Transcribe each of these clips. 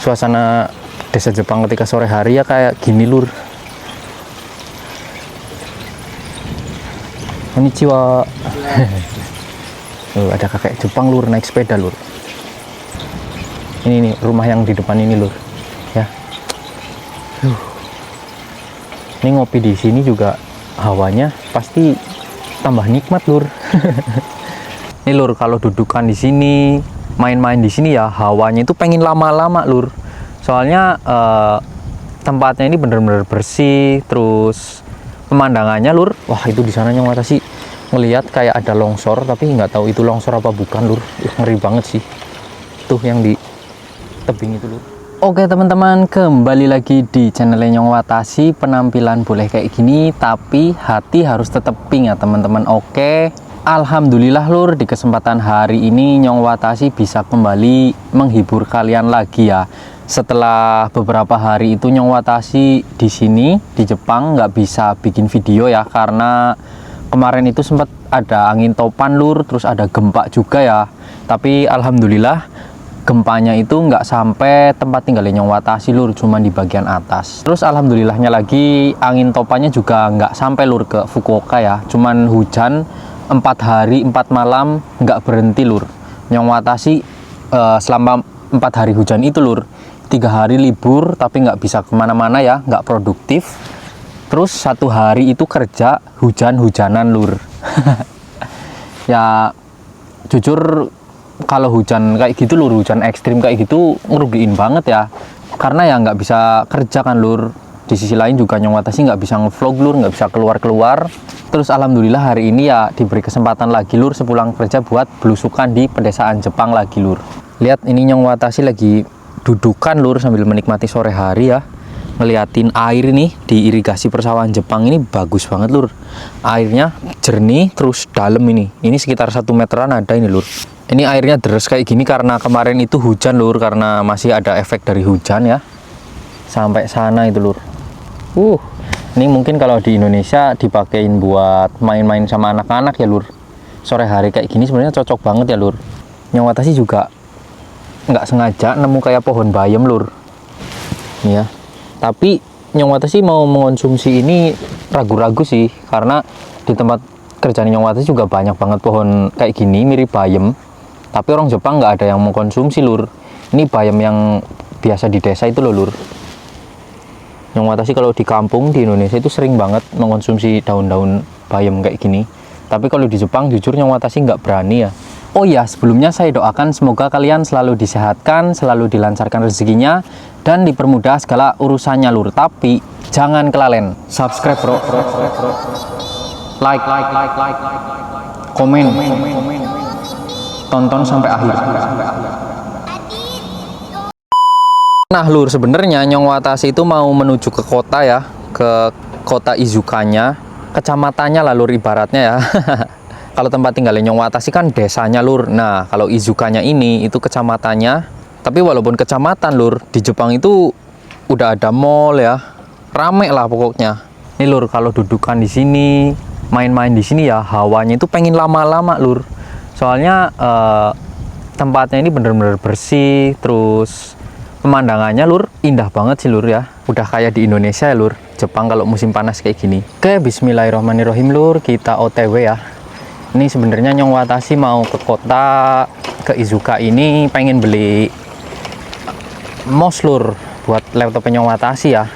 suasana desa Jepang ketika sore hari ya kayak gini lur. Konnichiwa. Ada kakek Jepang lur naik sepeda lur. Ini nih rumah yang di depan ini lur ya. Ini ngopi di sini juga hawanya pasti tambah nikmat lur. Ini lur, kalau dudukan di sini, main-main di sini ya hawanya itu pengen lama-lama lur. Soalnya tempatnya ini bener-bener bersih, terus pemandangannya lur. Wah, itu di sana yang sih ngelihat kayak ada longsor, tapi nggak tahu itu longsor apa bukan lur. Ngeri banget sih. Tuh yang di tebing itu lur. Oke teman-teman, kembali lagi di channelnya Nyong Watashi. Penampilan boleh kayak gini, tapi hati harus tetap pink ya teman-teman. Oke, alhamdulillah lur, di kesempatan hari ini Nyong Watashi bisa kembali menghibur kalian lagi ya. Setelah beberapa hari itu Nyong Watashi di sini di Jepang nggak bisa bikin video ya, karena kemarin itu sempat ada angin topan lur, terus ada gempa juga ya. Tapi alhamdulillah gempanya itu nggak sampai tempat tinggalnya Nyong Watashi lur, cuma di bagian atas. Terus alhamdulillahnya lagi angin topannya juga nggak sampai lur ke Fukuoka ya, cuman hujan 4 hari 4 malam nggak berhenti lur. Nyong Watashi selama 4 hari hujan itu lur, 3 hari libur tapi nggak bisa kemana-mana ya, nggak produktif. Terus 1 hari itu kerja hujan-hujanan lur. Ya jujur kalau hujan kayak gitu lur, hujan ekstrim kayak gitu ngerugiin banget ya, karena ya nggak bisa kerja kan lur. Di sisi lain juga Nyong Watashi nggak bisa ngevlog lur, nggak bisa keluar-keluar. Terus alhamdulillah hari ini ya diberi kesempatan lagi lur sepulang kerja buat belusukan di pedesaan Jepang lagi lur. Lihat ini Nyong Watashi lagi dudukan lur sambil menikmati sore hari ya, ngeliatin air nih di irigasi persawahan Jepang. Ini bagus banget lur, airnya jernih terus dalam. Ini sekitar 1 meteran ada ini lur. Ini airnya deres kayak gini karena kemarin itu hujan lur, karena masih ada efek dari hujan ya. Sampai sana itu lur. Ini mungkin kalau di Indonesia dipakein buat main-main sama anak-anak ya lur. Sore hari kayak gini sebenarnya cocok banget ya lur. Nyong Watashi juga nggak sengaja nemu kayak pohon bayam lur. Nih ya. Tapi Nyong Watashi mau mengonsumsi ini ragu-ragu sih, karena di tempat kerjaan Nyong Watashi juga banyak banget pohon kayak gini mirip bayam. Tapi orang Jepang nggak ada yang mengkonsumsi lur. Ini bayam yang biasa di desa itu loh lur. Nyong Watashi kalau di kampung di Indonesia itu sering banget mengkonsumsi daun-daun bayam kayak gini. Tapi kalau di Jepang jujur Nyong Watashi nggak berani ya. Oh ya, sebelumnya saya doakan semoga kalian selalu disehatkan, selalu dilancarkan rezekinya, dan dipermudah segala urusannya lur. Tapi jangan kelalen subscribe bro, like, komen, tonton sampai akhir. Nah lur, sebenarnya Nyong Watashi itu mau menuju ke kota ya, ke kota Izukanya, kecamatannya lah lur ibaratnya ya. Kalau tempat tinggalnya Nyong Watashi kan desanya lur. Nah kalau Izukanya ini itu kecamatannya. Tapi walaupun kecamatan lur, di Jepang itu udah ada mall ya, rame lah pokoknya. Ini lur, kalau dudukan di sini, main-main di sini ya hawanya itu pengen lama-lama lur. Soalnya tempatnya ini bener-bener bersih, terus pemandangannya lur indah banget sih lur ya. Udah kayak di Indonesia ya lur, Jepang kalau musim panas kayak gini. Oke, bismillahirrahmanirrahim lur, kita OTW ya. Ini sebenarnya Nyong Watashi mau ke kota, ke Izuka ini pengen beli mouse lur buat laptopnya Nyong Watashi ya.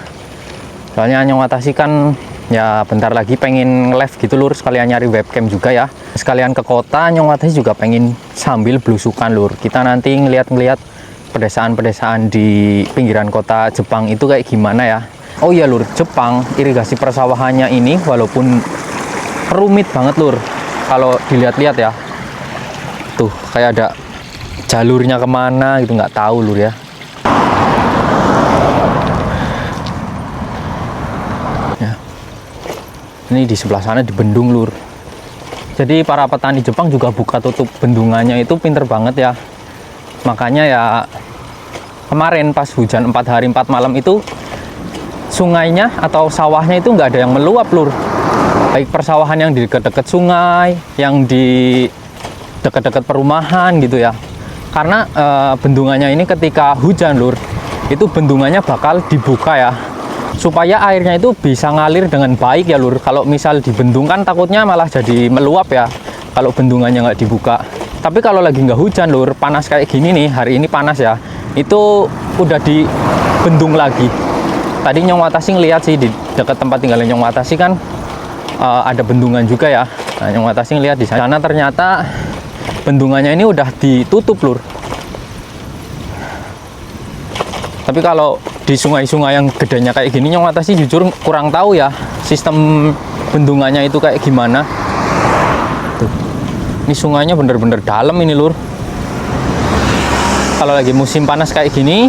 Soalnya Nyong Watashi kan ya bentar lagi pengen nge-live gitu lur, sekalian nyari webcam juga ya. Sekalian ke kota, Nyong Watashi juga pengen sambil belusukan lur. Kita nanti ngeliat-ngeliat pedesaan-pedesaan di pinggiran kota Jepang itu kayak gimana ya. Oh iya lur, Jepang irigasi persawahannya ini walaupun rumit banget lur, kalau dilihat-lihat ya. Tuh kayak ada jalurnya kemana gitu, nggak tahu lur ya. Ini di sebelah sana dibendung lur. Jadi para petani Jepang juga buka tutup bendungannya itu pinter banget ya. Makanya ya kemarin pas hujan 4 hari 4 malam itu sungainya atau sawahnya itu nggak ada yang meluap lur. Baik persawahan yang di dekat-dekat sungai, yang di dekat-dekat perumahan gitu ya. Karena bendungannya ini ketika hujan lur, itu bendungannya bakal dibuka ya, supaya airnya itu bisa ngalir dengan baik ya lur. Kalau misal dibendung kan takutnya malah jadi meluap ya kalau bendungannya nggak dibuka. Tapi kalau lagi nggak hujan lur, panas kayak gini nih, hari ini panas ya, itu udah dibendung lagi. Tadi Nyong Watasi ngeliat sih di dekat tempat tinggalnya Nyong Watasi kan ada bendungan juga ya. Nah, Nyong Watasi ngeliat di sana ternyata bendungannya ini udah ditutup lur. Tapi kalau di sungai-sungai yang gedenya kayak gini, Nyong Watasi jujur kurang tahu ya sistem bendungannya itu kayak gimana. Tuh. Ini sungainya bener-bener dalam ini lur. Kalau lagi musim panas kayak gini,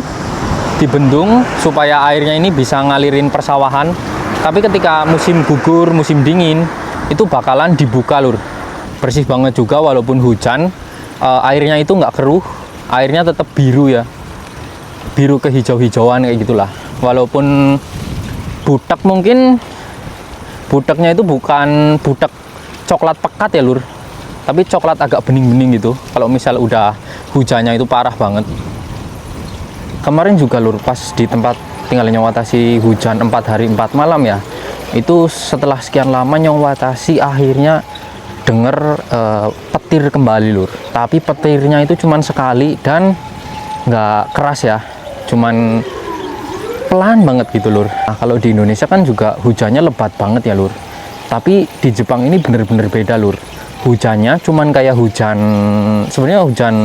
dibendung supaya airnya ini bisa ngalirin persawahan. Tapi ketika musim gugur, musim dingin, itu bakalan dibuka lur. Bersih banget juga walaupun hujan, airnya itu nggak keruh, airnya tetap biru ya, biru kehijau-hijauan kayak gitulah. Walaupun butek, mungkin buteknya itu bukan butek coklat pekat ya lur, tapi coklat agak bening-bening gitu kalau misal udah hujannya itu parah banget. Kemarin juga lur, pas di tempat tinggalnya Nyong Watasi hujan 4 hari 4 malam ya, itu setelah sekian lama Nyong Watasi akhirnya denger petir kembali lur. Tapi petirnya itu cuman sekali dan nggak keras ya, cuman pelan banget gitu lur. Nah, kalau di Indonesia kan juga hujannya lebat banget ya lur, tapi di Jepang ini bener-bener beda lur. Hujannya cuman kayak hujan, sebenarnya hujan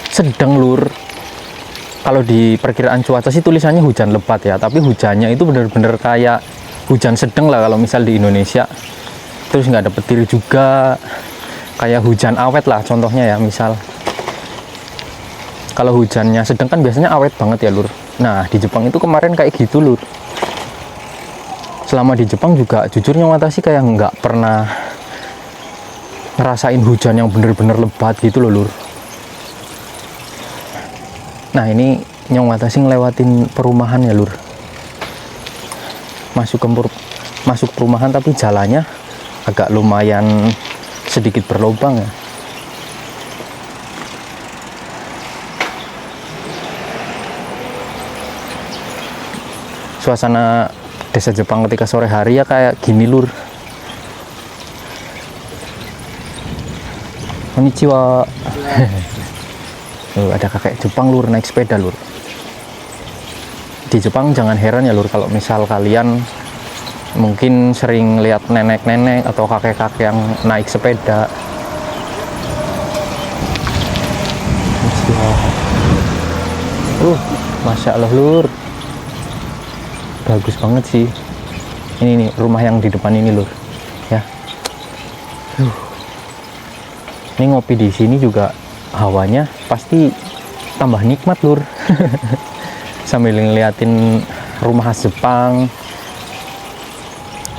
sedang lur. Kalau di perkiraan cuaca sih tulisannya hujan lebat ya, tapi hujannya itu bener-bener kayak hujan sedang lah kalau misal di Indonesia. Terus nggak ada petir juga, kayak hujan awet lah contohnya ya. Misal kalau hujannya sedang kan biasanya awet banget ya lur. Nah di Jepang itu kemarin kayak gitu lur. Selama di Jepang juga jujur Nyong Watasi kayak nggak pernah ngerasain hujan yang bener-bener lebat gitu loh lur. Nah ini Nyong Watasi ngelewatin perumahan ya lur, masuk perumahan tapi jalannya agak lumayan sedikit berlubang ya. Suasana desa Jepang ketika sore hari ya kayak gini lur. Konnichiwa. Ada kakek Jepang lur naik sepeda lur. Di Jepang jangan heran ya lur kalau misal kalian mungkin sering lihat nenek-nenek atau kakek-kakek yang naik sepeda. Masya Allah lur, bagus banget sih. Ini nih rumah yang di depan ini lur ya. Ini ngopi di sini juga hawanya pasti tambah nikmat lur. Sambil ngeliatin rumah khas Jepang,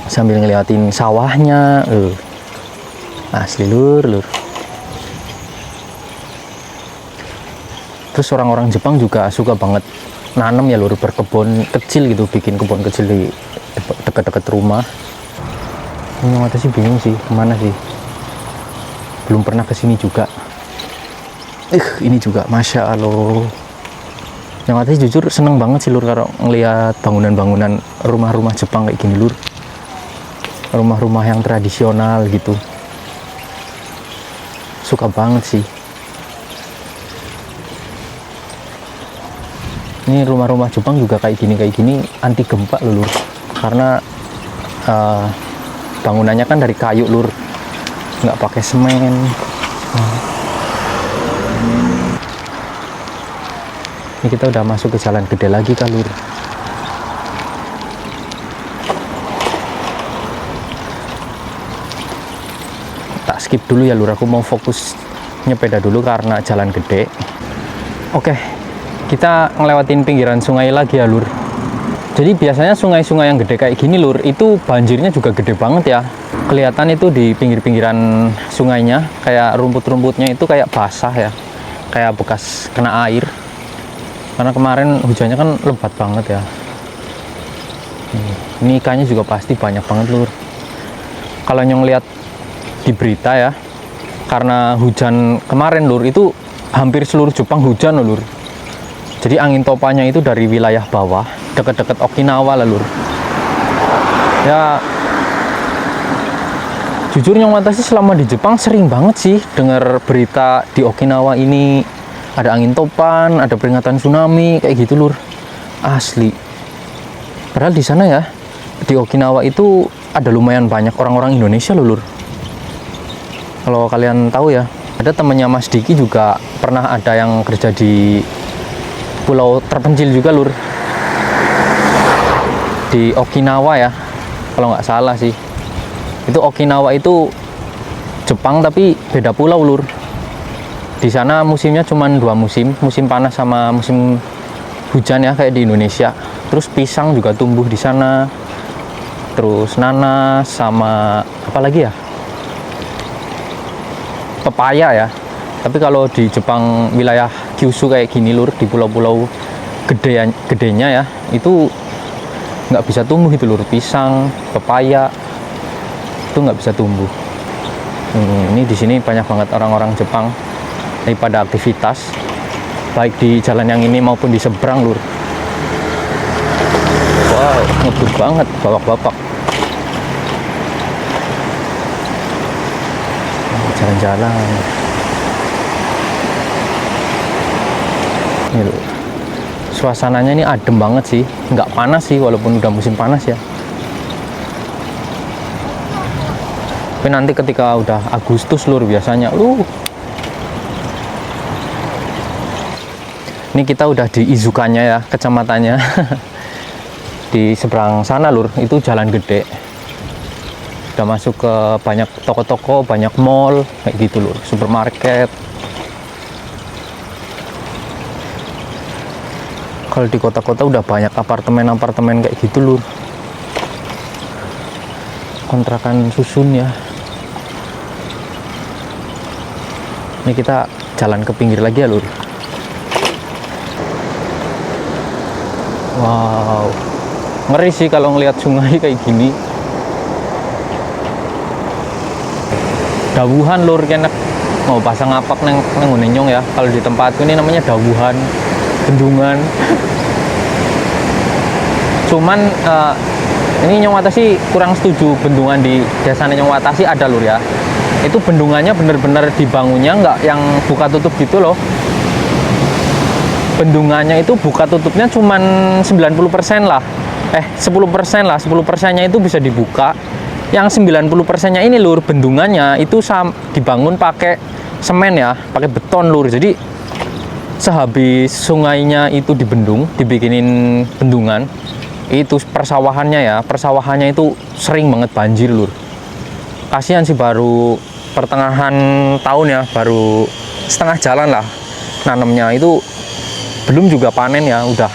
sambil ngeliatin sawahnya, asli lur. Terus orang-orang Jepang juga suka banget nanam ya lur, berkebun kecil gitu, bikin kebun kecil di dekat-dekat rumah. Ini mata sih bingung sih kemana sih, belum pernah kesini juga. Ini juga Masya Allah. Yang mata jujur seneng banget sih lur kalau ngeliat bangunan-bangunan rumah-rumah Jepang kayak gini lur. Rumah-rumah yang tradisional gitu, suka banget sih. Ini rumah-rumah Jepang juga kayak gini anti gempa lur, karena bangunannya kan dari kayu lur, nggak pakai semen. Ini kita udah masuk ke jalan gede lagi kan lur. Tak skip dulu ya lur, aku mau fokus nyepeda dulu karena jalan gede. Oke, kita ngelewatin pinggiran sungai lagi ya lur. Jadi biasanya sungai-sungai yang gede kayak gini lur, itu banjirnya juga gede banget ya. Kelihatan itu di pinggir-pinggiran sungainya, kayak rumput-rumputnya itu kayak basah ya, kayak bekas kena air. Karena kemarin hujannya kan lebat banget ya. Ini ikannya juga pasti banyak banget lur. Kalau Nyong lihat di berita ya, karena hujan kemarin lur, itu hampir seluruh Jepang hujan lur. Jadi angin topannya itu dari wilayah bawah, deket-deket Okinawa lah lur. Ya, jujur Nyong Watashi selama di Jepang sering banget sih dengar berita di Okinawa ini ada angin topan, ada peringatan tsunami kayak gitu lur. Asli. Padahal di sana ya, di Okinawa itu ada lumayan banyak orang-orang Indonesia loh lur. Kalau kalian tahu ya, ada temannya Mas Diki juga pernah ada yang kerja di pulau terpencil juga lur, di Okinawa ya, kalau nggak salah sih. Itu Okinawa itu Jepang tapi beda pulau lur. Di sana musimnya cuma 2 musim, musim panas sama musim hujan ya kayak di Indonesia. Terus pisang juga tumbuh di sana. Terus nanas sama apa lagi ya? Pepaya ya. Tapi kalau di Jepang wilayah Kyushu kayak gini lur, di pulau-pulau gedenya ya, itu nggak bisa tumbuh itu lur. Pisang, pepaya itu nggak bisa tumbuh. Ini di sini banyak banget orang-orang Jepang daripada aktivitas baik di jalan yang ini maupun di seberang lur. Wow, ngebut banget bapak-bapak. Jalan-jalan. Ini lur. Suasananya ini adem banget sih, nggak panas sih walaupun udah musim panas ya. Tapi nanti ketika udah Agustus lur biasanya, ini kita udah di Izukanya ya, kecamatannya. Di seberang sana lur, itu jalan gede. Udah masuk ke banyak toko-toko, banyak mall, kayak gitu lur, supermarket. Kalau di kota-kota udah banyak apartemen-apartemen kayak gitu lur. Kontrakan susun ya. Ini kita jalan ke pinggir lagi ya lur. Wow, ngeri sih kalau ngelihat sungai kayak gini. Dawuhan lur, kena mau pasang apak neng Nyong ya. Kalau di tempatku ini namanya dawuhan, bendungan. Cuman ini Nyong Watashi kurang setuju bendungan di desa Nyong Watashi ada lur ya. Itu bendungannya bener-bener dibangunnya nggak yang buka tutup gitu loh. Bendungannya itu buka tutupnya cuman 90% lah. 10% lah, 10%-nya itu bisa dibuka. Yang 90%-nya ini lur, bendungannya itu dibangun pakai semen ya, pakai beton lur. Jadi sehabis sungainya itu dibendung, dibikinin bendungan, itu persawahannya itu sering banget banjir lur. Kasihan sih, baru pertengahan tahun ya, baru setengah jalan lah nanamnya, itu belum juga panen ya, udah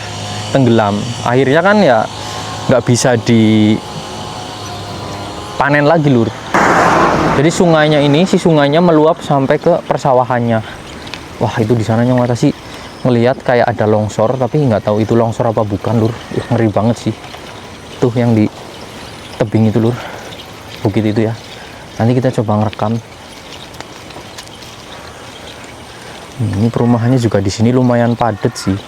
tenggelam. Akhirnya kan ya nggak bisa dipanen lagi lur. Jadi si sungainya meluap sampai ke persawahannya. Wah, itu di sana Nyong Watashi ngelihat kayak ada longsor, tapi nggak tahu itu longsor apa bukan lur. Ngeri banget sih. Tuh yang di tebing itu lur, bukit itu ya. Nanti kita coba ngerekam. Ini perumahannya juga di sini lumayan padat sih.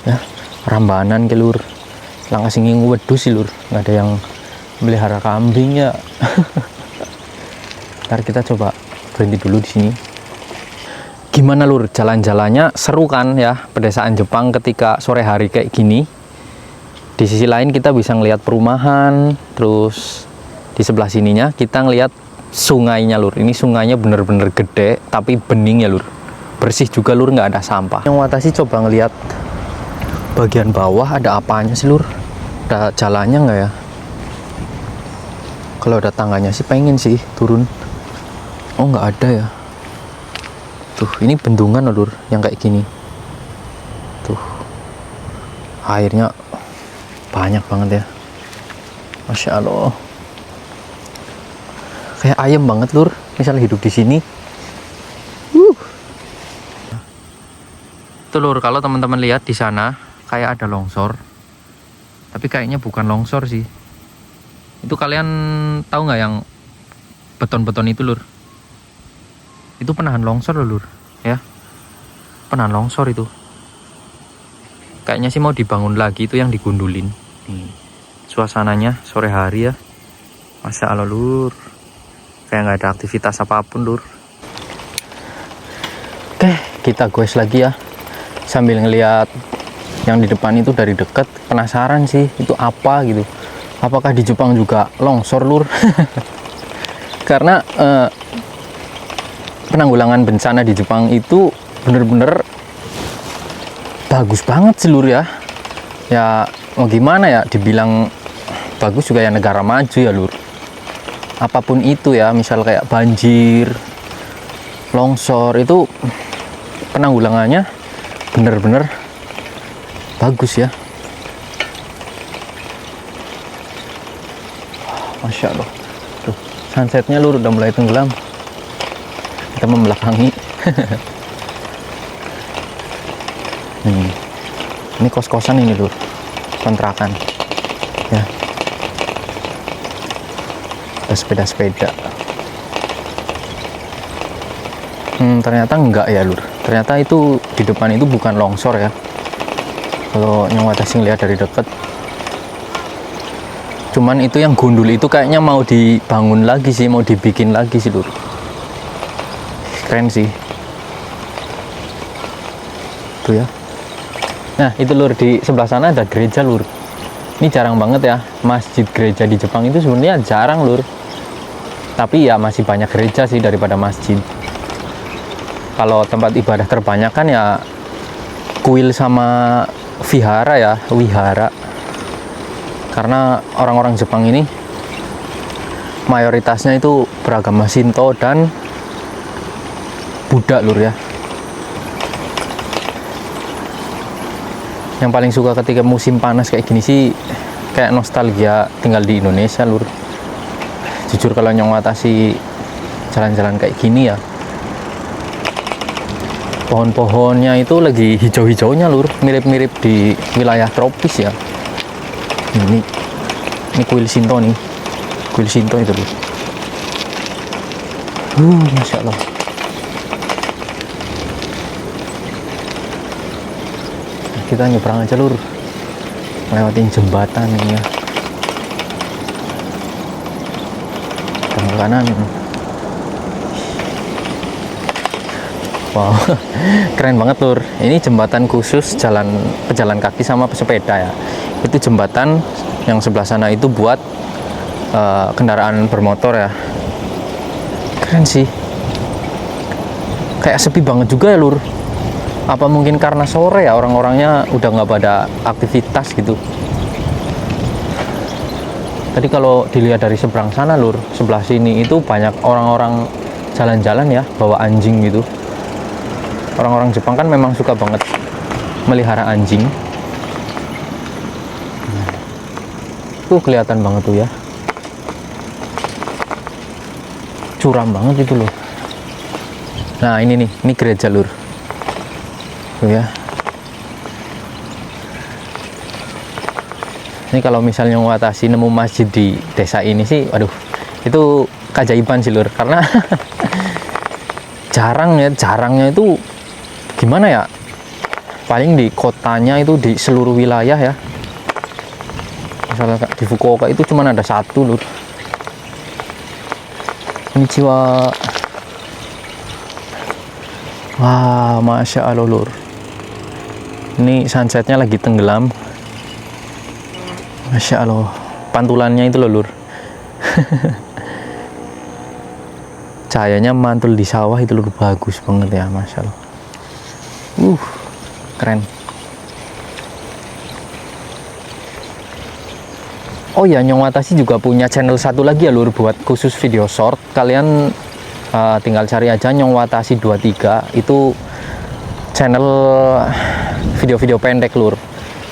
Ya, Rambanan ke lur. Langkah singing wedus sih lur. Nggak ada yang melihara kambing ya. Ntar kita coba berhenti dulu di sini. Gimana lur, jalan-jalannya seru kan ya, pedesaan Jepang ketika sore hari kayak gini. Di sisi lain kita bisa ngelihat perumahan, terus di sebelah sininya kita ngelihat sungainya lur. Ini sungainya bener-bener gede tapi bening ya lur, bersih juga lur, nggak ada sampah. Yang Watashi coba ngelihat bagian bawah ada apanya sih lur, ada jalannya nggak ya? Kalau ada tangganya sih pengen sih turun. Oh, nggak ada ya. Tuh, ini bendungan lur yang kayak gini. Tuh, airnya banyak banget ya. Masya Allah. Kayak ayam banget lur, misalnya hidup di sini. Tuh lur, kalau teman-teman lihat di sana kayak ada longsor. Tapi kayaknya bukan longsor sih. Itu kalian tahu nggak yang beton-beton itu lur, itu penahan longsor loh lur ya, penahan longsor itu. Kayaknya sih mau dibangun lagi itu yang digundulin. Nih, suasananya sore hari ya, Masya Allah lur, kayak nggak ada aktivitas apapun lur. Oke, kita goes lagi ya, sambil ngelihat yang di depan itu dari dekat. Penasaran sih itu apa gitu, apakah di Jepang juga longsor lur. Karena penanggulangan bencana di Jepang itu bener-bener bagus banget sih lur ya. Ya mau gimana ya, dibilang bagus juga ya, negara maju ya lur. Apapun itu ya, misal kayak banjir, longsor, itu penanggulangannya bener-bener bagus ya. Masya Allah. Tuh, sunsetnya lur udah mulai tenggelam. Kita membelakangi. Ini kos-kosan ini lur, kontrakan ya. Ada sepeda-sepeda. Ternyata enggak ya lur, ternyata itu di depan itu bukan longsor ya. Kalau Nyong Watashi lihat dari dekat, cuman itu yang gundul itu kayaknya mau dibangun lagi sih, mau dibikin lagi sih lur. Keren sih tuh ya. Nah itu lur, di sebelah sana ada gereja lur. Ini jarang banget ya, masjid gereja di Jepang itu sebenarnya jarang lur. Tapi ya masih banyak gereja sih daripada masjid. Kalau tempat ibadah terbanyak kan ya kuil sama vihara ya, wihara. Karena orang-orang Jepang ini mayoritasnya itu beragama Shinto dan Buddha lur ya. Yang paling suka ketika musim panas kayak gini sih, kayak nostalgia tinggal di Indonesia lur. Jujur kalau Nyong Watashi jalan-jalan kayak gini ya, pohon-pohonnya itu lagi hijau-hijaunya lur, mirip-mirip di wilayah tropis ya. Ini kuil Shinto nih, kuil Shinto itu lur. Masya Allah. Kita nyebrang aja lur, lewatin jembatan ini ya, ke kanan. Wow, keren banget lur. Ini jembatan khusus pejalan kaki sama pesepeda ya. Itu jembatan yang sebelah sana itu buat kendaraan bermotor ya. Keren sih. Kayak sepi banget juga ya lur. Apa mungkin karena sore ya, orang-orangnya udah nggak pada aktivitas gitu. Tadi kalau dilihat dari seberang sana lur, sebelah sini itu banyak orang-orang jalan-jalan ya, bawa anjing gitu. Orang-orang Jepang kan memang suka banget melihara anjing. Tuh kelihatan banget tuh ya, curam banget itu loh. Nah ini nih, ini gereja lur. Tuh ya. Ini kalau misalnya Watashi nemu masjid di desa ini sih, aduh, itu keajaiban sih lur. Karena jarangnya itu gimana ya? Paling di kotanya itu di seluruh wilayah ya. Misalnya di Fukuoka itu cuma ada satu lur. Konnichiwa. Wah, Masya Allah lur. Ini sunsetnya lagi tenggelam. Masya Allah, pantulannya itu loh lur. Cahayanya mantul di sawah itu lur, bagus banget ya, Masya Allah. Keren. Oh ya, Nyong Watashi juga punya channel satu lagi ya lur, buat khusus video short. Kalian tinggal cari aja Nyong Watashi 23, itu channel video-video pendek lur,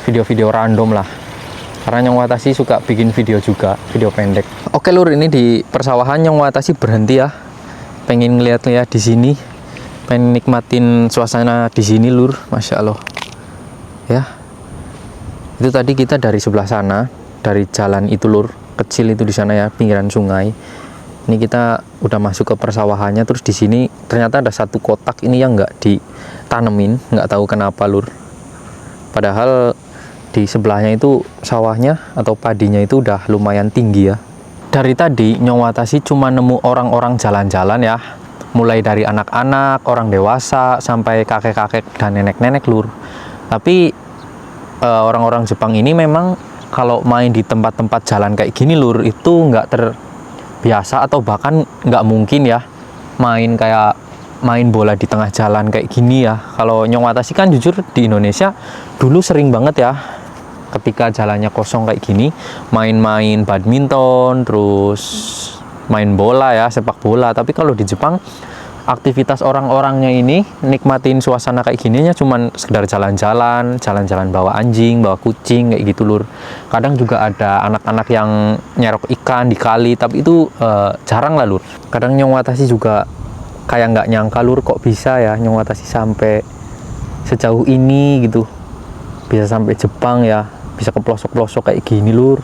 video-video random lah. Karena Nyong Watashi suka bikin video juga, video pendek. Oke lur, ini di persawahan Nyong Watashi berhenti ya. Pengen ngeliat-liat di sini, pengen nikmatin suasana di sini lur, Masya Allah. Ya, itu tadi kita dari sebelah sana, dari jalan itu lur, kecil itu di sana ya, pinggiran sungai. Ini kita udah masuk ke persawahannya, terus di sini ternyata ada satu kotak ini yang nggak ditanemin, nggak tahu kenapa lur. Padahal di sebelahnya itu sawahnya atau padinya itu udah lumayan tinggi ya. Dari tadi Nyong Watasi cuma nemu orang-orang jalan-jalan ya, mulai dari anak-anak, orang dewasa, sampai kakek-kakek dan nenek-nenek lur. Tapi orang-orang Jepang ini memang kalau main di tempat-tempat jalan kayak gini lur, itu nggak terbiasa atau bahkan nggak mungkin ya main bola di tengah jalan kayak gini ya. Kalau Nyong Watasi kan jujur di Indonesia dulu sering banget ya, ketika jalannya kosong kayak gini, main-main badminton, terus main bola ya, sepak bola. Tapi kalau di Jepang, aktivitas orang-orangnya ini nikmatin suasana kayak gininya cuman sekedar jalan-jalan bawa anjing, bawa kucing kayak gitu lur. Kadang juga ada anak-anak yang nyerok ikan di kali, tapi itu jarang lah lur. Kadang Nyong Watasi juga kayak nggak nyangka lur, kok bisa ya Nyong Watasi sampai sejauh ini gitu, bisa sampai Jepang ya, bisa ke pelosok-pelosok kayak gini lur.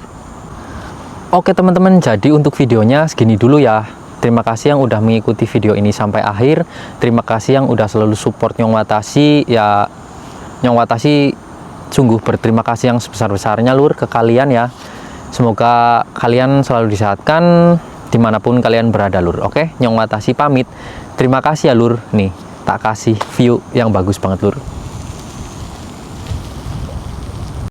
Oke teman-teman, jadi untuk videonya segini dulu ya. Terima kasih yang udah mengikuti video ini sampai akhir. Terima kasih yang udah selalu support Nyong Watasi ya. Nyong Watasi sungguh berterima kasih yang sebesar-besarnya lur ke kalian ya. Semoga kalian selalu disehatkan dimanapun kalian berada lur. Oke, Nyong Watasi pamit. Terima kasih ya lur. Nih, tak kasih view yang bagus banget lur.